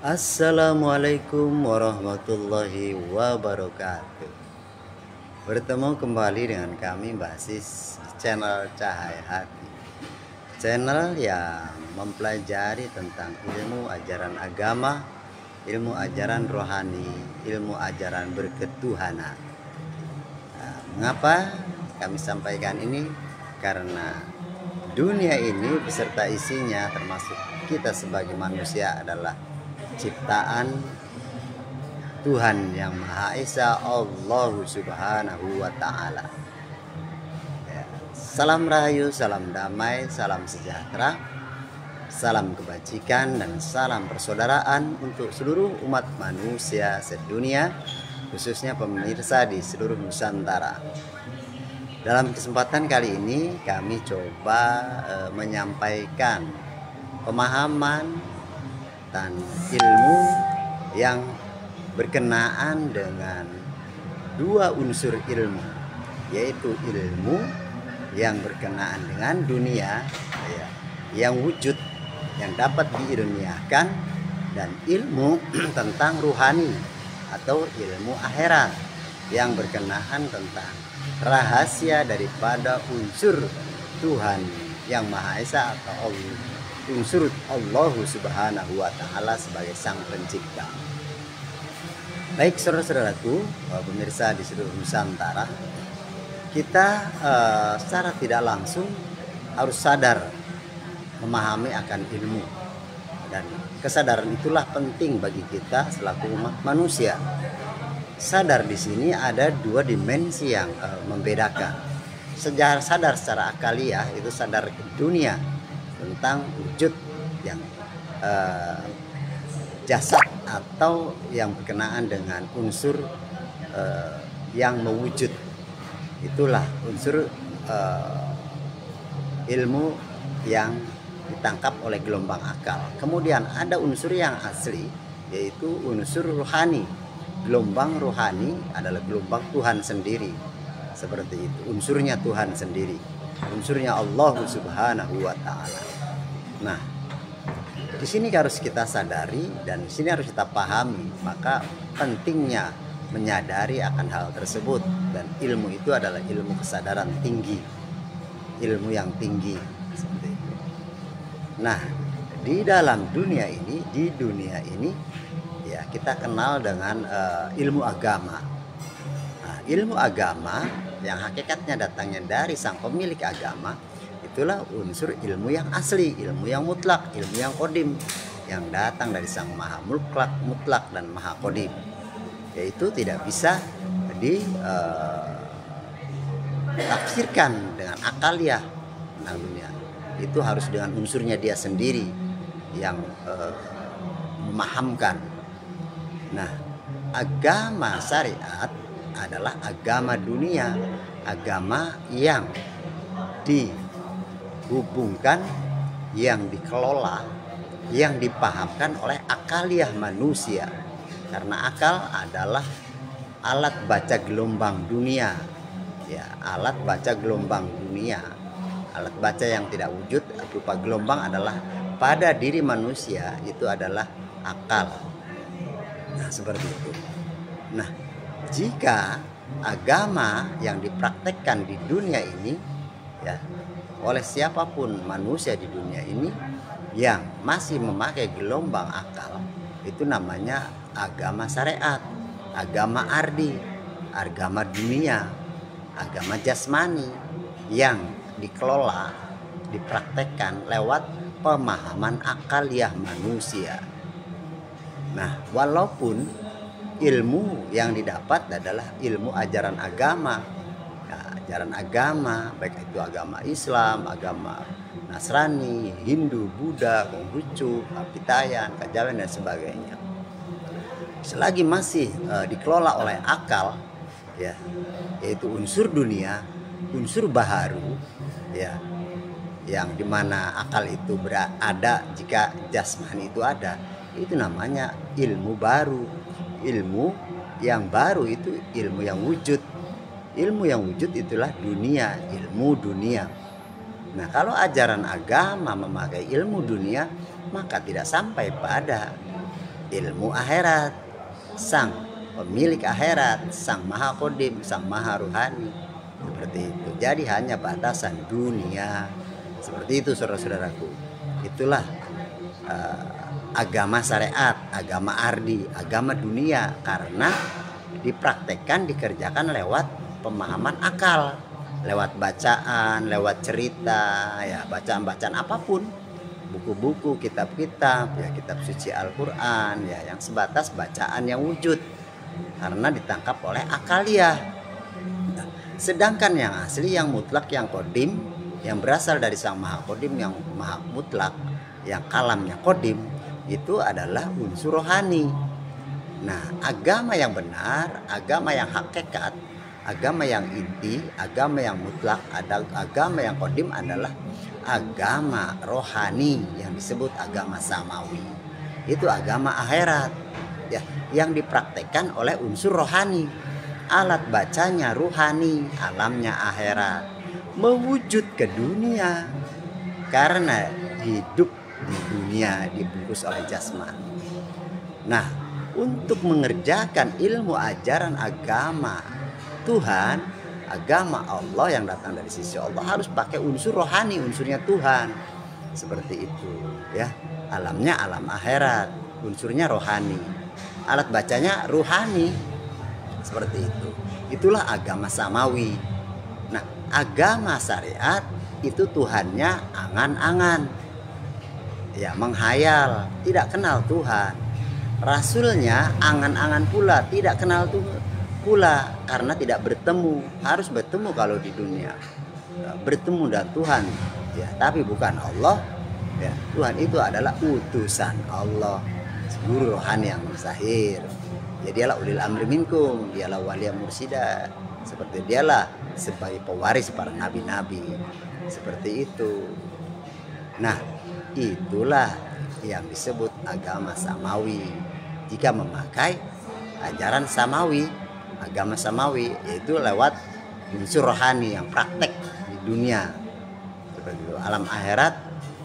Assalamualaikum warahmatullahi wabarakatuh. Bertemu kembali dengan kami Basis channel Cahaya Hati, channel yang mempelajari tentang ilmu ajaran agama, ilmu ajaran rohani, ilmu ajaran berketuhanan. Mengapa kami sampaikan ini? Karena dunia ini beserta isinya termasuk kita sebagai manusia adalah ciptaan Tuhan yang Maha Esa, Allah Subhanahu wa Ta'ala. Salam rahayu, salam damai, salam sejahtera, salam kebajikan, dan salam persaudaraan untuk seluruh umat manusia sedunia, khususnya pemirsa di seluruh Nusantara. Dalam kesempatan kali ini kami coba menyampaikan pemahaman dan ilmu yang berkenaan dengan dua unsur ilmu, yaitu ilmu yang berkenaan dengan dunia yang wujud, yang dapat diilmiahkan, dan ilmu tentang ruhani atau ilmu akhirat yang berkenaan tentang rahasia daripada unsur Tuhan yang Maha Esa atau unsur Allah Subhanahu wa Ta'ala sebagai sang pencipta. Baik saudara-saudaraku, pemirsa di seluruh Nusantara, kita secara tidak langsung harus sadar memahami akan ilmu, dan kesadaran itulah penting bagi kita selaku umat manusia. Sadar di sini ada dua dimensi yang membedakan. Sadar secara akaliah itu sadar dunia tentang wujud yang jasad atau yang berkenaan dengan unsur yang mewujud. Itulah unsur ilmu yang ditangkap oleh gelombang akal. Kemudian ada unsur yang asli, yaitu unsur rohani. Gelombang rohani adalah gelombang Tuhan sendiri. Seperti itu, unsurnya Tuhan sendiri, unsurnya Allah Subhanahu wa Ta'ala. Nah, di sini harus kita sadari dan di sini harus kita pahami, maka pentingnya menyadari akan hal tersebut. Dan ilmu itu adalah ilmu kesadaran tinggi, ilmu yang tinggi seperti itu. Nah, di dalam dunia ini, ya kita kenal dengan ilmu agama. Nah, ilmu agama yang hakikatnya datangnya dari sang pemilik agama, itulah unsur ilmu yang asli, ilmu yang mutlak, ilmu yang kodim, yang datang dari sang maha mutlak dan maha kodim, yaitu tidak bisa ditafsirkan dengan akaliah tentang dunia. Itu harus dengan unsurnya dia sendiri yang memahamkan. Nah, agama syariat adalah agama dunia, agama yang dihubungkan, yang dikelola, yang dipahamkan oleh akaliah manusia. Karena akal adalah alat baca gelombang dunia, ya, alat baca gelombang dunia. Alat baca yang tidak wujud berupa gelombang adalah pada diri manusia, itu adalah akal. Nah, seperti itu. Nah, jika agama yang dipraktekkan di dunia ini, ya, oleh siapapun manusia di dunia ini yang masih memakai gelombang akal, itu namanya agama syariat, agama ardi, agama dunia, agama jasmani yang dikelola, dipraktekkan lewat pemahaman akaliah manusia. Nah, walaupun ilmu yang didapat adalah ilmu ajaran agama, ya, ajaran agama, baik itu agama Islam, agama Nasrani, Hindu, Buddha, Konghucu, Kapitayan, Kejawen, dan sebagainya. Selagi masih dikelola oleh akal, ya, yaitu unsur dunia, unsur baharu, ya, yang dimana akal itu berada jika jasmani itu ada, itu namanya ilmu baru. Ilmu yang baru itu ilmu yang wujud. Ilmu yang wujud itulah dunia, ilmu dunia. Nah, kalau ajaran agama memakai ilmu dunia, maka tidak sampai pada ilmu akhirat, sang pemilik akhirat, sang maha kodim, sang maha ruhani. Seperti itu. Jadi hanya batasan dunia. Seperti itu saudara-saudaraku. Itulah agama syariat, agama ardi, agama dunia, karena dipraktekkan, dikerjakan lewat pemahaman akal, lewat bacaan, lewat cerita, ya bacaan-bacaan apapun, buku-buku, kitab-kitab, ya kitab suci Al-Quran, ya yang sebatas bacaan yang wujud, karena ditangkap oleh akaliah. Sedangkan yang asli, yang mutlak, yang kodim, yang berasal dari sang maha kodim, yang maha mutlak, yang kalamnya kodim, itu adalah unsur rohani. Nah, agama yang benar, agama yang hakikat, agama yang inti, agama yang mutlak, agama yang kodim adalah agama rohani yang disebut agama samawi. Itu agama akhirat, ya, yang dipraktekkan oleh unsur rohani. Alat bacanya ruhani, alamnya akhirat, mewujud ke dunia karena hidup di dunia dibungkus oleh jasmani. Nah, untuk mengerjakan ilmu ajaran agama Tuhan, agama Allah yang datang dari sisi Allah, harus pakai unsur rohani, unsurnya Tuhan. Seperti itu, ya. Alamnya alam akhirat, unsurnya rohani. Alat bacanya ruhani. Seperti itu. Itulah agama samawi. Nah, agama syariat itu Tuhannya angan-angan, ya, menghayal, tidak kenal Tuhan. Rasulnya angan-angan pula, tidak kenal Tuhan pula, karena tidak bertemu. Harus bertemu kalau di dunia, bertemu dengan Tuhan, ya, tapi bukan Allah, ya. Tuhan itu adalah utusan Allah, guru rohani yang mustahil. Ya, dialah ulil amri minkum, dialah waliya mursida, seperti dialah sebagai pewaris para nabi-nabi. Seperti itu. Nah, itulah yang disebut agama samawi. Jika memakai ajaran samawi, agama samawi, yaitu lewat unsur rohani yang praktek di dunia. Seperti itu. Alam akhirat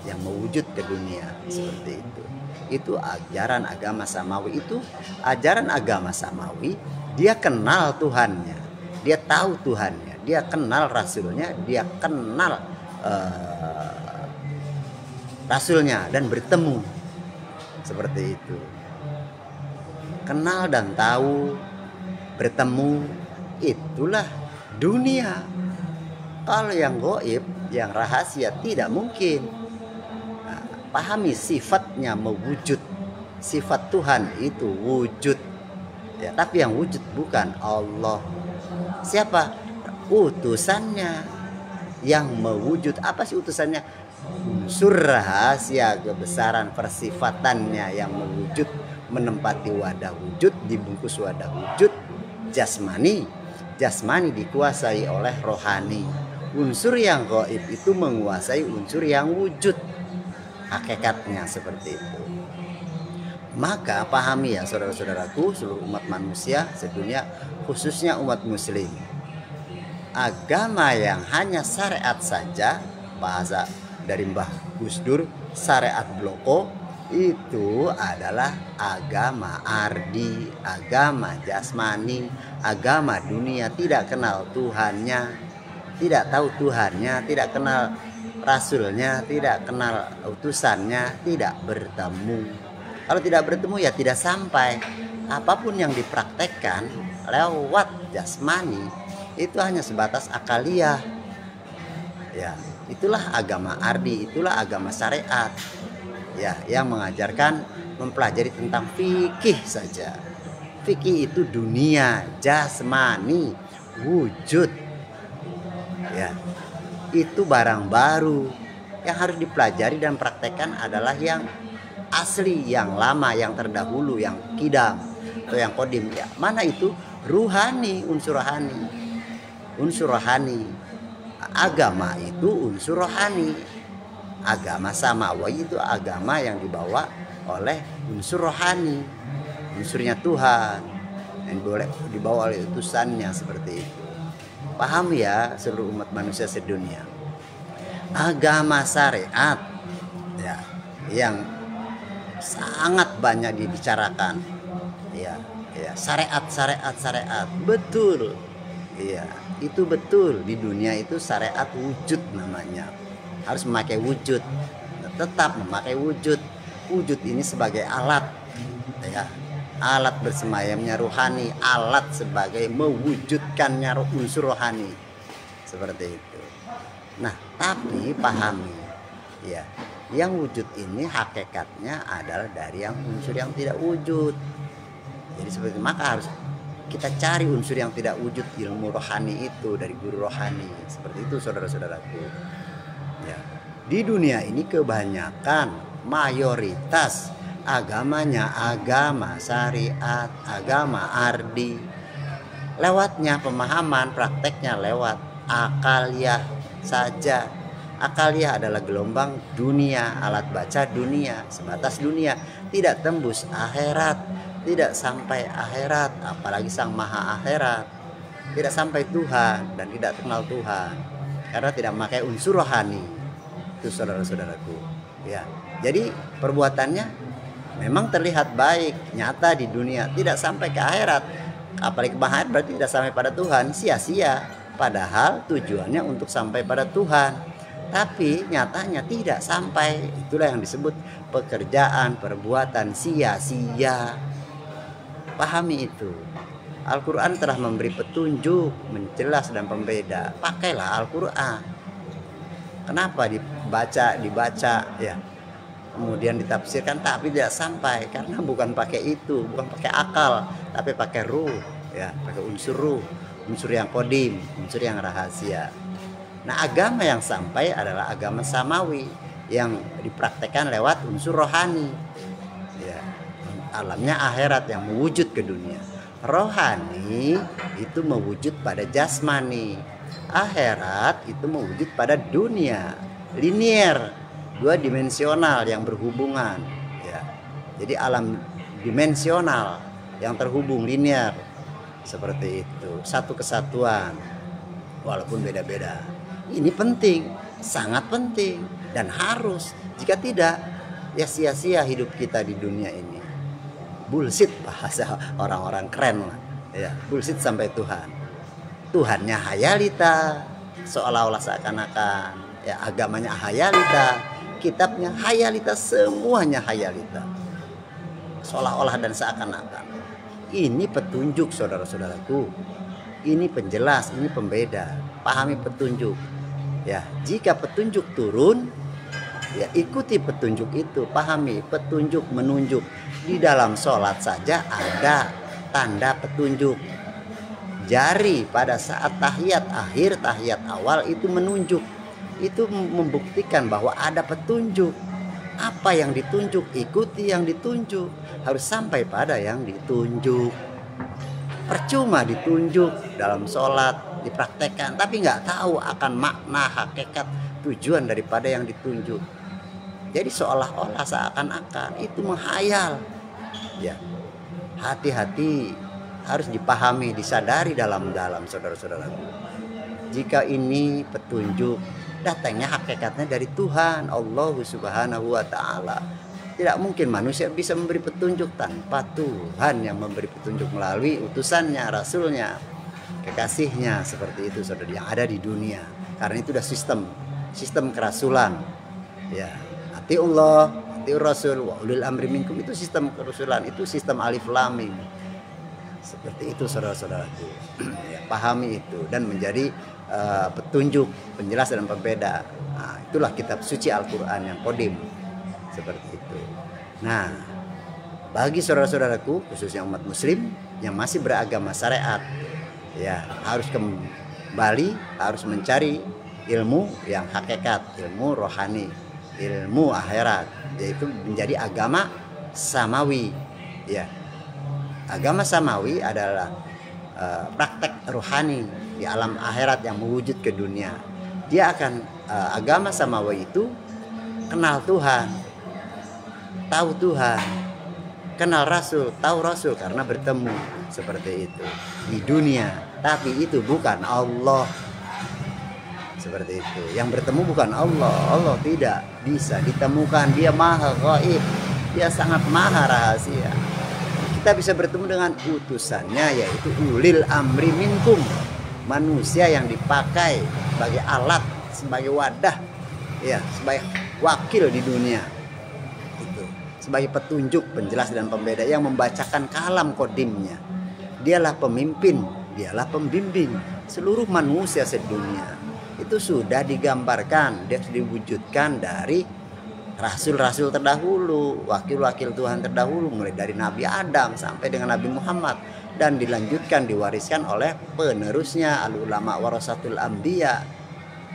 yang mewujud ke dunia. Seperti itu. Itu ajaran agama samawi. Itu ajaran agama samawi, dia kenal Tuhannya, dia tahu Tuhannya, dia kenal Rasulnya, dia kenal Rasulnya dan bertemu. Seperti itu. Kenal dan tahu, bertemu, itulah dunia. Kalau yang gaib, yang rahasia, tidak mungkin. Pahami sifatnya mewujud. Sifat Tuhan itu wujud, ya, tapi yang wujud bukan Allah. Siapa? Utusannya yang mewujud. Apa sih utusannya? Unsur rahasia kebesaran persifatannya yang mewujud, menempati wadah wujud, dibungkus wadah wujud. Jasmani, jasmani dikuasai oleh rohani. Unsur yang gaib itu menguasai unsur yang wujud. Hakikatnya seperti itu. Maka pahami ya saudara-saudaraku, seluruh umat manusia sedunia, khususnya umat muslim. Agama yang hanya syariat saja, bahasa dari Mbah Gus Dur, syariat bloko, itu adalah agama ardi, agama jasmani, agama dunia, tidak kenal Tuhannya, tidak tahu Tuhannya, tidak kenal Rasulnya, tidak kenal utusannya, tidak bertemu. Kalau tidak bertemu ya tidak sampai. Apapun yang dipraktekkan lewat jasmani itu hanya sebatas akaliah. Ya, itulah agama ardi, itulah agama syariat. Ya, yang mengajarkan mempelajari tentang fikih saja. Fikih itu dunia, jasmani, wujud. Ya. Itu barang baru. Yang harus dipelajari dan praktekkan adalah yang asli, yang lama, yang terdahulu, yang kidam atau yang kodim. Ya, mana itu? Ruhani, unsur rohani. Unsur rohani. Agama itu unsur rohani. Agama samawi itu agama yang dibawa oleh unsur rohani. Unsurnya Tuhan. Yang boleh dibawa oleh utusannya, seperti itu. Paham ya seluruh umat manusia sedunia. Agama syariat, ya, yang sangat banyak dibicarakan. Ya, ya, syariat, betul. Iya, itu betul. Di dunia itu syariat wujud namanya. Harus memakai wujud. Tetap memakai wujud. Wujud ini sebagai alat, ya. Alat bersemayamnya rohani, alat sebagai mewujudkannya unsur rohani. Seperti itu. Nah, tapi pahami, ya, yang wujud ini hakikatnya adalah dari yang unsur yang tidak wujud. Jadi seperti maka harus kita cari unsur yang tidak wujud, ilmu rohani itu dari guru rohani. Seperti itu saudara-saudaraku. Ya. Di dunia ini kebanyakan mayoritas agamanya agama syariat, agama ardi. Lewatnya pemahaman, prakteknya lewat akaliyah saja. Akaliyah adalah gelombang dunia, alat baca dunia, sebatas dunia, tidak tembus akhirat, tidak sampai akhirat, apalagi sang maha akhirat, tidak sampai Tuhan dan tidak kenal Tuhan karena tidak memakai unsur rohani. Itu saudara-saudaraku, ya. Jadi perbuatannya memang terlihat baik, nyata di dunia, tidak sampai ke akhirat, apalagi ke akhirat berarti tidak sampai pada Tuhan, sia-sia. Padahal tujuannya untuk sampai pada Tuhan, tapi nyatanya tidak sampai. Itulah yang disebut pekerjaan, perbuatan sia-sia. Pahami itu. Al-Quran telah memberi petunjuk, menjelas dan pembeda. Pakailah Al-Quran. Kenapa dibaca ya, kemudian ditafsirkan tapi tidak sampai? Karena bukan pakai itu, bukan pakai akal, tapi pakai ruh, ya, pakai unsur ruh, unsur yang kodim, unsur yang rahasia. Nah, agama yang sampai adalah agama samawi yang dipraktekkan lewat unsur rohani, ya, alamnya akhirat yang mewujud ke dunia. Rohani itu mewujud pada jasmani, akhirat itu mewujud pada dunia linier, dua dimensional yang berhubungan, ya. Jadi alam dimensional yang terhubung linier, seperti itu, satu kesatuan walaupun beda-beda. Ini penting, sangat penting dan harus. Jika tidak, ya sia-sia hidup kita di dunia ini. Bullshit bahasa orang-orang keren lah, ya, bullshit sampai Tuhan. Tuhannya hayalita, seolah-olah seakan-akan, ya, agamanya hayalita, kitabnya hayalita, semuanya hayalita, seolah-olah dan seakan-akan. Ini petunjuk saudara-saudaraku, ini penjelas, ini pembeda. Pahami petunjuk, ya. Jika petunjuk turun, ya ikuti petunjuk itu. Pahami petunjuk menunjuk. Di dalam sholat saja ada tanda petunjuk. Jari pada saat tahiyat akhir, tahiyat awal itu menunjuk. Itu membuktikan bahwa ada petunjuk. Apa yang ditunjuk, ikuti yang ditunjuk. Harus sampai pada yang ditunjuk. Percuma ditunjuk dalam sholat, dipraktekkan, tapi nggak tahu akan makna, hakikat, tujuan daripada yang ditunjuk. Jadi seolah-olah seakan-akan itu menghayal. Ya, hati-hati, harus dipahami, disadari dalam-dalam saudara-saudaraku. Jika ini petunjuk, datangnya hakikatnya dari Tuhan, Allah Subhanahu wa Ta'ala. Tidak mungkin manusia bisa memberi petunjuk tanpa Tuhan yang memberi petunjuk melalui utusannya, rasulnya, kekasihnya. Seperti itu saudara, yang ada di dunia. Karena itu sudah sistem kerasulan, ya. Ati Allah, ati Rasul, wa ulil amri minkum, itu sistem kerasulan, itu sistem alif lam mim. Seperti itu saudara-saudaraku. Ya, pahami itu dan menjadi petunjuk, penjelas dan pembeda. Nah, itulah kitab suci Al-Quran yang kodim. Seperti itu. Nah, bagi saudara-saudaraku, khususnya umat muslim yang masih beragama syariat, ya harus kembali, harus mencari ilmu yang hakikat, ilmu rohani, ilmu akhirat, yaitu menjadi agama samawi. Ya, agama samawi adalah praktek rohani di alam akhirat yang mewujud ke dunia. Dia akan agama samawi itu kenal Tuhan, tahu Tuhan, kenal Rasul, tahu Rasul karena bertemu. Seperti itu di dunia, tapi itu bukan Allah. Seperti itu, yang bertemu bukan Allah. Allah tidak bisa ditemukan, dia maha gaib, Dia sangat maha rahasia. Kita bisa bertemu dengan utusannya, yaitu ulil amri minkum, manusia yang dipakai sebagai alat, sebagai wadah, ya, sebagai wakil di dunia. Itu sebagai petunjuk, penjelas dan pembeda yang membacakan kalam kodimnya. Dialah pemimpin, dialah pembimbing seluruh manusia sedunia. Itu sudah digambarkan, dia diwujudkan dari rasul-rasul terdahulu, wakil-wakil Tuhan terdahulu, mulai dari Nabi Adam sampai dengan Nabi Muhammad, dan dilanjutkan, diwariskan oleh penerusnya, al-ulama warasatul anbiya.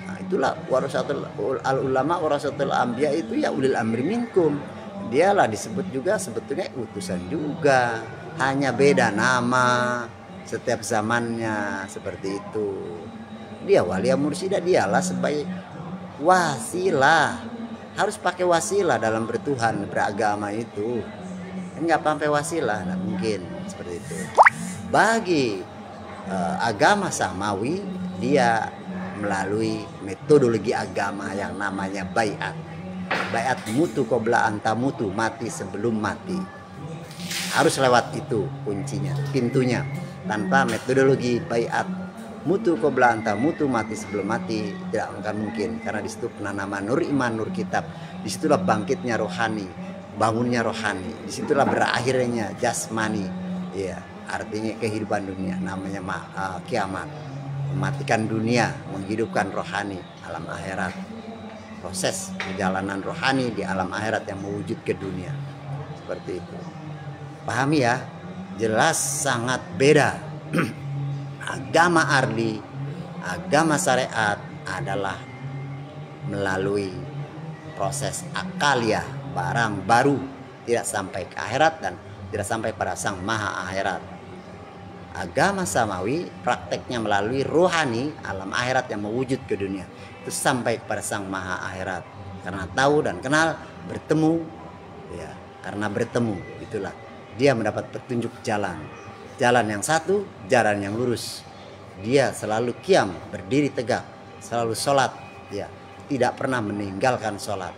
Nah, itulah warasatul al-ulama warasatul anbiya, itu ya ulil amri minkum. Dialah disebut juga sebetulnya utusan juga, hanya beda nama setiap zamannya, seperti itu. Dia walia mursyida, dialah sebagai wasilah. Harus pakai wasilah dalam bertuhan, beragama itu. Enggak pakai wasilah, nah mungkin seperti itu. Bagi agama samawi, dia melalui metodologi agama yang namanya baiat. Baiat mutu qabla anta mutu, mati sebelum mati. Harus lewat itu kuncinya, pintunya. Tanpa metodologi baiat mutu qabla anta mutu, mati sebelum mati, tidak akan mungkin. Karena disitu penanaman nur iman, nur kitab. Disitulah bangkitnya rohani, bangunnya rohani. Disitulah berakhirnya jasmani, ya, artinya kehidupan dunia, namanya kiamat. Mematikan dunia, menghidupkan rohani, alam akhirat. Proses perjalanan rohani di alam akhirat yang mewujud ke dunia. Seperti itu. Pahami ya, jelas sangat beda. Agama arli, agama syariat adalah melalui proses akaliah, barang baru, tidak sampai ke akhirat dan tidak sampai pada sang maha akhirat. Agama samawi prakteknya melalui rohani, alam akhirat yang mewujud ke dunia, itu sampai kepada sang maha akhirat. Karena tahu dan kenal, bertemu, ya, karena bertemu itulah dia mendapat petunjuk jalan. Jalan yang satu, jalan yang lurus. Dia selalu qiyam, berdiri tegak, selalu sholat, ya, tidak pernah meninggalkan sholat.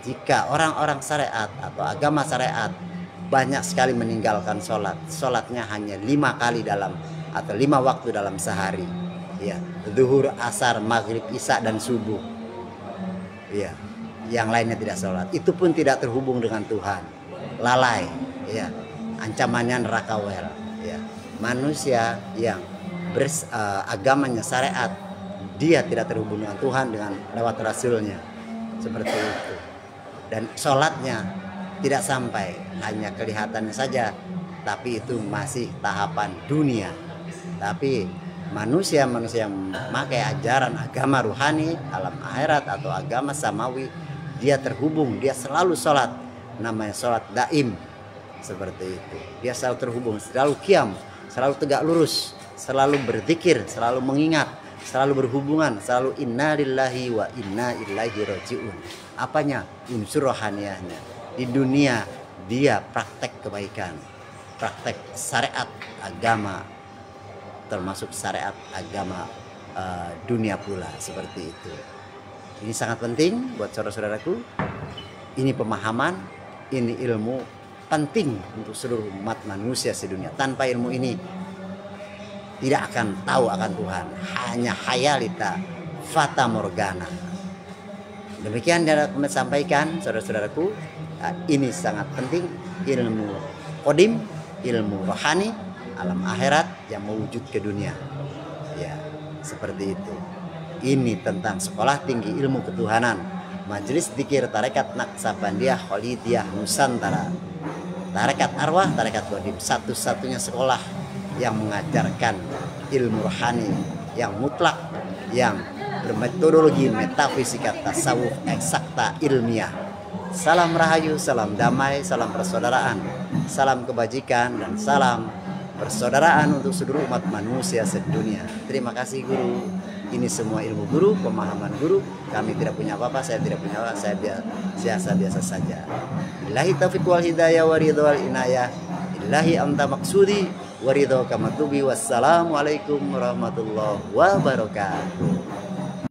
Jika orang-orang syariat atau agama syariat banyak sekali meninggalkan sholat, sholatnya hanya 5 kali dalam atau 5 waktu dalam sehari, ya, zuhur, asar, maghrib, isya dan subuh, ya, yang lainnya tidak sholat. Itu pun tidak terhubung dengan Tuhan, lalai, ya, ancamannya neraka wel. Ya, manusia yang agamanya syariat, dia tidak terhubung dengan Tuhan dengan lewat rasulnya, seperti itu. Dan sholatnya tidak sampai, hanya kelihatannya saja, tapi itu masih tahapan dunia. Tapi manusia-manusia yang memakai ajaran agama ruhani, alam akhirat atau agama samawi, dia terhubung, dia selalu sholat, namanya sholat daim. Seperti itu, dia selalu terhubung, selalu qiyam, selalu tegak lurus, selalu berzikir, selalu mengingat, selalu berhubungan, selalu inna lillahi wa inna ilaihi rajiun. Apanya? Unsur rohaniahnya. Di dunia dia praktek kebaikan, praktek syariat agama, termasuk syariat agama dunia pula, seperti itu. Ini sangat penting buat saudara-saudaraku. Ini pemahaman, ini ilmu penting untuk seluruh umat manusia sedunia. Tanpa ilmu ini tidak akan tahu akan Tuhan, hanya hayalita fata morgana. Demikian yang kami sampaikan, saudara-saudaraku. Ini sangat penting, ilmu qadim, ilmu rohani, alam akhirat yang mewujud ke dunia, ya, seperti itu. Ini tentang sekolah tinggi ilmu ketuhanan, Majelis Dzikir Tarekat Naqsabandiyah Khalidiyah Nusantara. Tarekat arwah, tarekat qadim, satu-satunya sekolah yang mengajarkan ilmu rohani yang mutlak, yang bermetodologi metafisika tasawuf eksakta ilmiah. Salam rahayu, salam damai, salam persaudaraan, salam kebajikan, dan salam persaudaraan untuk seluruh umat manusia sedunia. Terima kasih guru. Ini semua ilmu guru, pemahaman guru. Kami tidak punya apa-apa, saya tidak punya apa-apa, saya biasa-biasa saja. Billahi taufiq wal hidayah wa ridha wal inayah. Billahi anta maksudi wa ridha kamatubi. Wassalamualaikum warahmatullahi wabarakatuh.